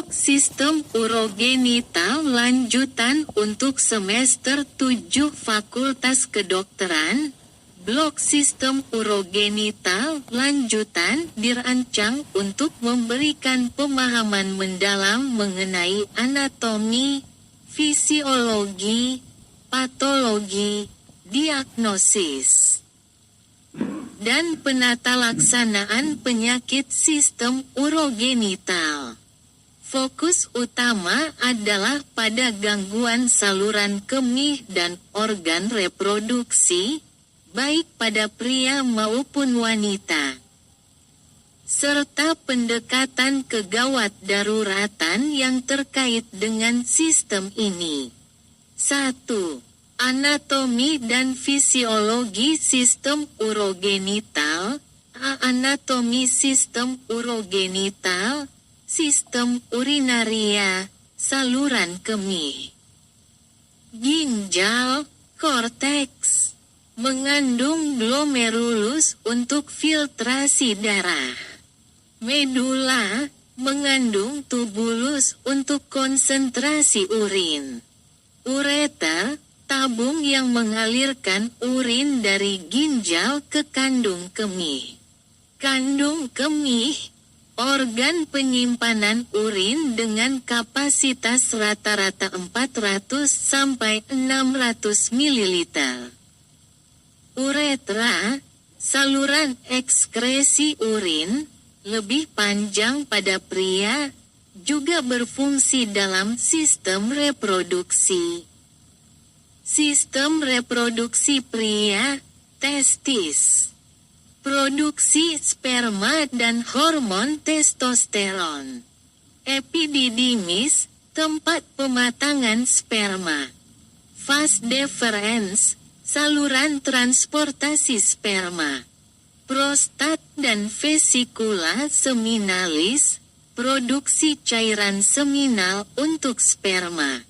Blok Sistem Urogenital lanjutan untuk semester 7 Fakultas Kedokteran. Blok Sistem Urogenital lanjutan dirancang untuk memberikan pemahaman mendalam mengenai anatomi, fisiologi, patologi, diagnosis, dan penata laksanaan penyakit sistem urogenital. Fokus utama adalah pada gangguan saluran kemih dan organ reproduksi, baik pada pria maupun wanita, serta pendekatan kegawat daruratan yang terkait dengan sistem ini. 1. Anatomi dan fisiologi sistem urogenital. Anatomi sistem urogenital, sistem urinaria, saluran kemih. Ginjal, korteks, mengandung glomerulus untuk filtrasi darah. Medula, mengandung tubulus untuk konsentrasi urin. Ureter, tabung yang mengalirkan urin dari ginjal ke kandung kemih. Kandung kemih, organ penyimpanan urin dengan kapasitas rata-rata 400 sampai 600 ml. Uretra, saluran ekskresi urin, lebih panjang pada pria, juga berfungsi dalam sistem reproduksi. Sistem reproduksi pria, testis. Produksi sperma dan hormon testosteron. Epididymis, tempat pematangan sperma. Vas deferens, saluran transportasi sperma. Prostat dan vesikula seminalis, produksi cairan seminal untuk sperma.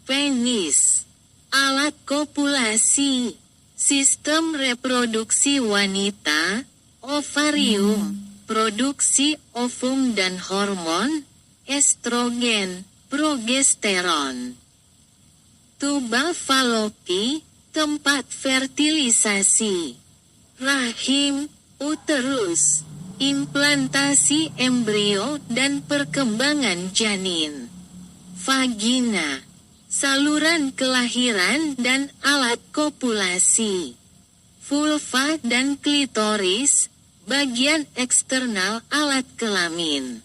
Penis, alat kopulasi. Sistem reproduksi wanita, ovarium, produksi ovum dan hormon, estrogen, progesteron. Tuba falopi, tempat fertilisasi. Rahim, uterus, implantasi embrio dan perkembangan janin. Vagina, saluran kelahiran dan alat kopulasi. Vulva dan klitoris, bagian eksternal alat kelamin.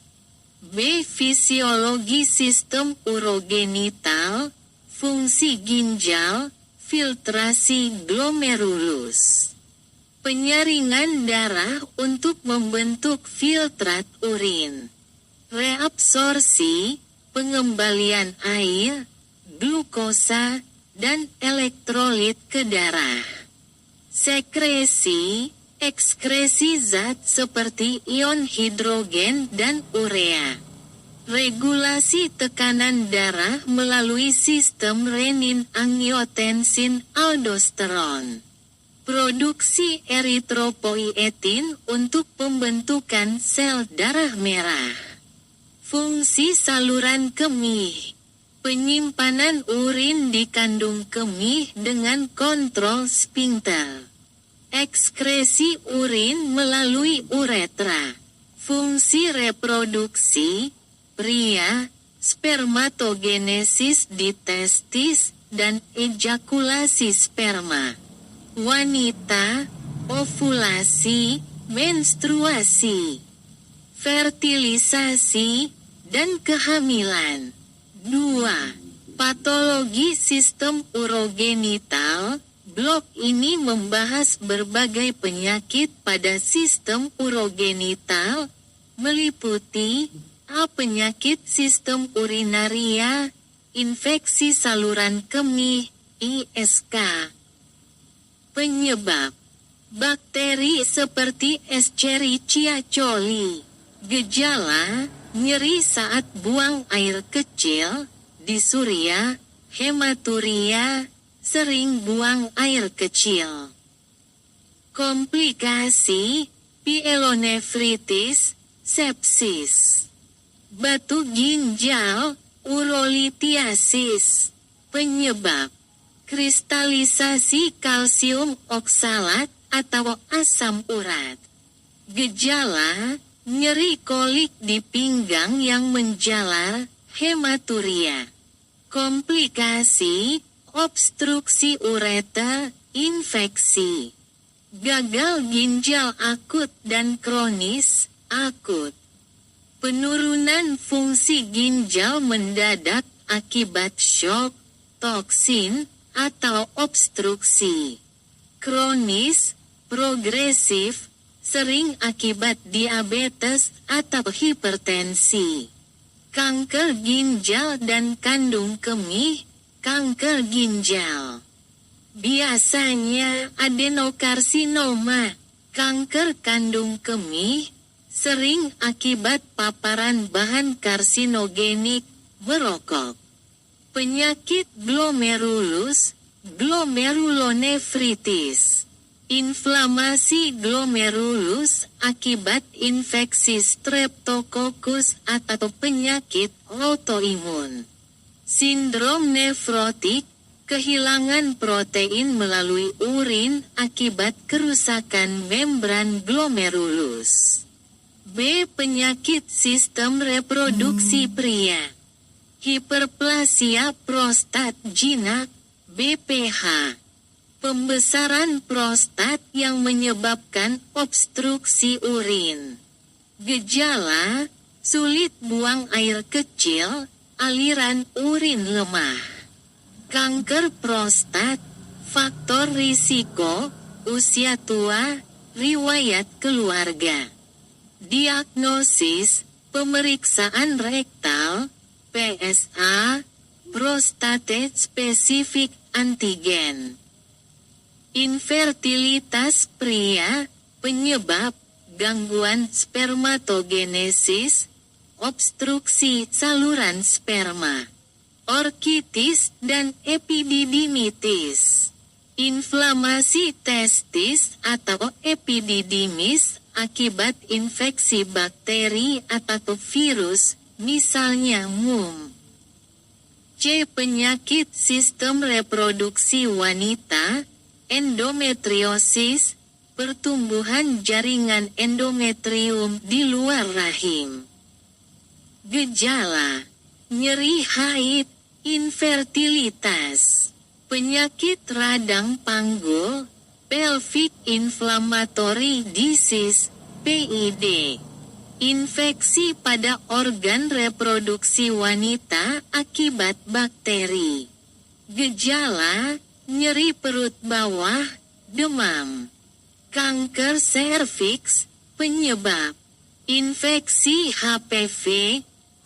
B. Fisiologi sistem urogenital, fungsi ginjal, filtrasi glomerulus. Penyaringan darah untuk membentuk filtrat urin. Reabsorpsi, pengembalian air, glukosa, dan elektrolit ke darah. Sekresi, ekskresi zat seperti ion hidrogen dan urea. Regulasi tekanan darah melalui sistem renin-angiotensin-aldosteron. Produksi eritropoietin untuk pembentukan sel darah merah. Fungsi saluran kemih. Penyimpanan urin di kandung kemih dengan kontrol sphincter. Ekskresi urin melalui uretra. Fungsi reproduksi, pria, spermatogenesis di testis, dan ejakulasi sperma. Wanita, ovulasi, menstruasi, fertilisasi, dan kehamilan. 2. Patologi sistem urogenital. Blok ini membahas berbagai penyakit pada sistem urogenital, meliputi A. Penyakit sistem urinaria, infeksi saluran kemih, ISK. Penyebab: bakteri seperti Escherichia coli. Gejala: nyeri saat buang air kecil, disuria, hematuria, sering buang air kecil. Komplikasi: pielonefritis, sepsis. Batu ginjal, urolithiasis. Penyebab kristalisasi kalsium oksalat atau asam urat. Gejala, nyeri kolik di pinggang yang menjalar, hematuria. Komplikasi, obstruksi ureter, infeksi. Gagal ginjal akut dan kronis, akut. Penurunan fungsi ginjal mendadak akibat shock, toksin, atau obstruksi. Kronis, progresif, sering akibat diabetes atau hipertensi. Kanker ginjal dan kandung kemih, kanker ginjal. Biasanya adenokarsinoma, kanker kandung kemih, sering akibat paparan bahan karsinogenik, merokok. Penyakit glomerulus, glomerulonefritis. Inflamasi glomerulus akibat infeksi streptococcus atau penyakit autoimun. Sindrom nefrotik, kehilangan protein melalui urin akibat kerusakan membran glomerulus. B. Penyakit sistem reproduksi pria. Hiperplasia prostat jinak, BPH. Pembesaran prostat yang menyebabkan obstruksi urin. Gejala, sulit buang air kecil, aliran urin lemah. Kanker prostat, faktor risiko, usia tua, riwayat keluarga. Diagnosis, pemeriksaan rektal, PSA, prostate specific antigen. Infertilitas pria, penyebab, gangguan spermatogenesis, obstruksi saluran sperma. Orkitis dan epididimitis. Inflamasi testis atau epididimis akibat infeksi bakteri atau virus, misalnya MUM. C. Penyakit sistem reproduksi wanita, endometriosis, pertumbuhan jaringan endometrium di luar rahim. Gejala, nyeri haid, infertilitas, penyakit radang panggul, pelvic inflammatory disease, PID. Infeksi pada organ reproduksi wanita akibat bakteri. Gejala, nyeri perut bawah, demam. Kanker serviks, penyebab. Infeksi HPV,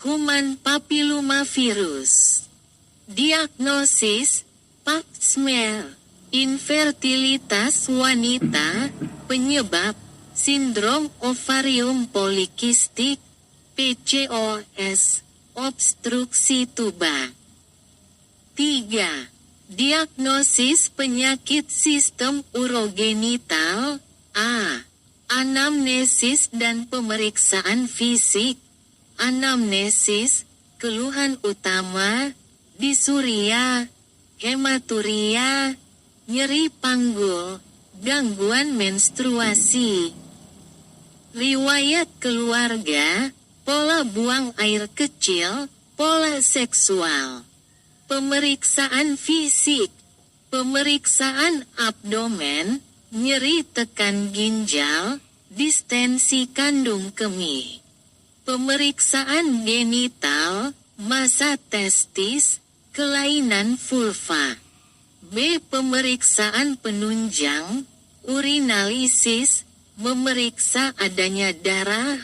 human papillomavirus. Diagnosis, pap smear. Infertilitas wanita, penyebab. Sindrom ovarium polikistik, PCOS, obstruksi tuba. 3. Diagnosis penyakit sistem urogenital, A. Anamnesis dan pemeriksaan fisik. Anamnesis, keluhan utama, disuria, hematuria, nyeri panggul, gangguan menstruasi. Riwayat keluarga, pola buang air kecil, pola seksual. Pemeriksaan fisik, pemeriksaan abdomen, nyeri tekan ginjal, distensi kandung kemih. Pemeriksaan genital, massa testis, kelainan vulva. B. Pemeriksaan penunjang, urinalisis, memeriksa adanya darah,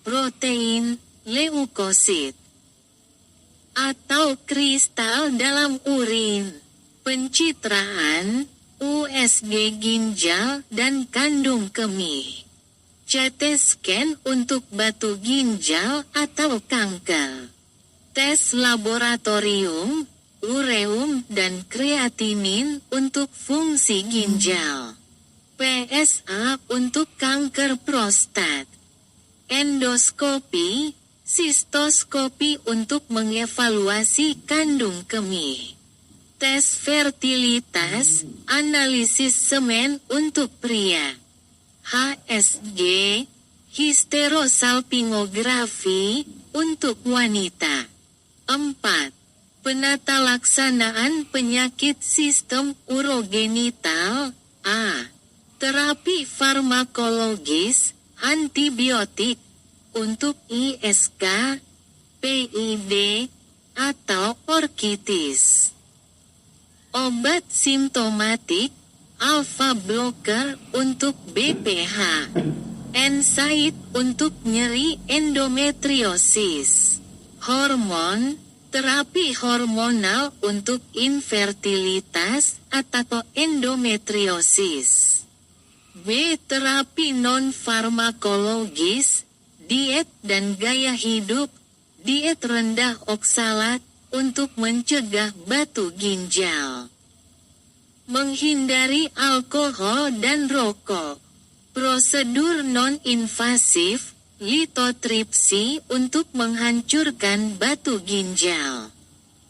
protein, leukosit, atau kristal dalam urin. Pencitraan, USG ginjal dan kandung kemih. CT scan untuk batu ginjal atau kanker. Tes laboratorium, ureum dan kreatinin untuk fungsi ginjal. PSA untuk kanker prostat. Endoskopi, Sistoskopi untuk mengevaluasi kandung kemih. Tes fertilitas, analisis semen untuk pria. HSG, histerosalpingografi, untuk wanita. 4. Penata laksanaan penyakit sistem urogenital. A. Terapi farmakologis, antibiotik, untuk ISK, PID, atau orkitis. Obat simptomatik, alpha blocker untuk BPH. NSAID untuk nyeri endometriosis. Hormon, terapi hormonal untuk infertilitas atau endometriosis. B. Terapi non-farmakologis, diet dan gaya hidup, diet rendah oksalat, untuk mencegah batu ginjal. Menghindari alkohol dan rokok. Prosedur non-invasif, litotripsi untuk menghancurkan batu ginjal.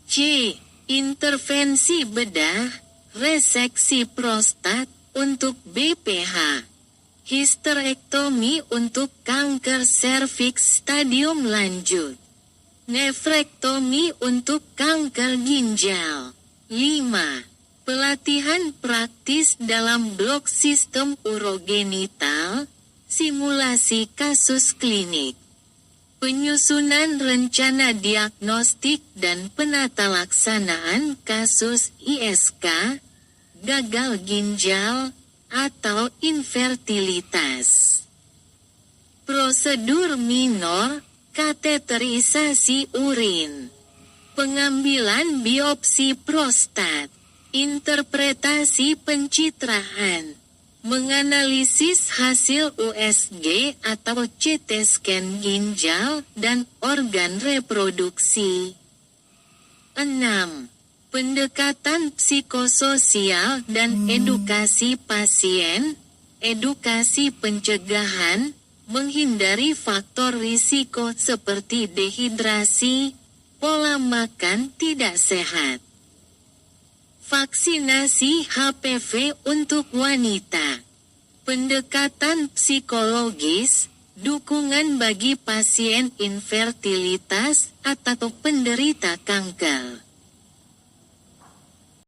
C. Intervensi bedah, reseksi prostat, untuk BPH. Histerektomi untuk kanker serviks stadium lanjut. Nefrektomi untuk kanker ginjal. 5. Pelatihan praktis dalam blok sistem urogenital, simulasi kasus klinik. Penyusunan rencana diagnostik dan penata laksanaan kasus ISK, gagal ginjal, atau infertilitas. Prosedur minor, kateterisasi urin. Pengambilan biopsi prostat. Interpretasi pencitraan. Menganalisis hasil USG atau CT scan ginjal dan organ reproduksi. 6. Pendekatan psikososial dan edukasi pasien, edukasi pencegahan, menghindari faktor risiko seperti dehidrasi, pola makan tidak sehat. Vaksinasi HPV untuk wanita. Pendekatan psikologis, dukungan bagi pasien infertilitas atau penderita kanker.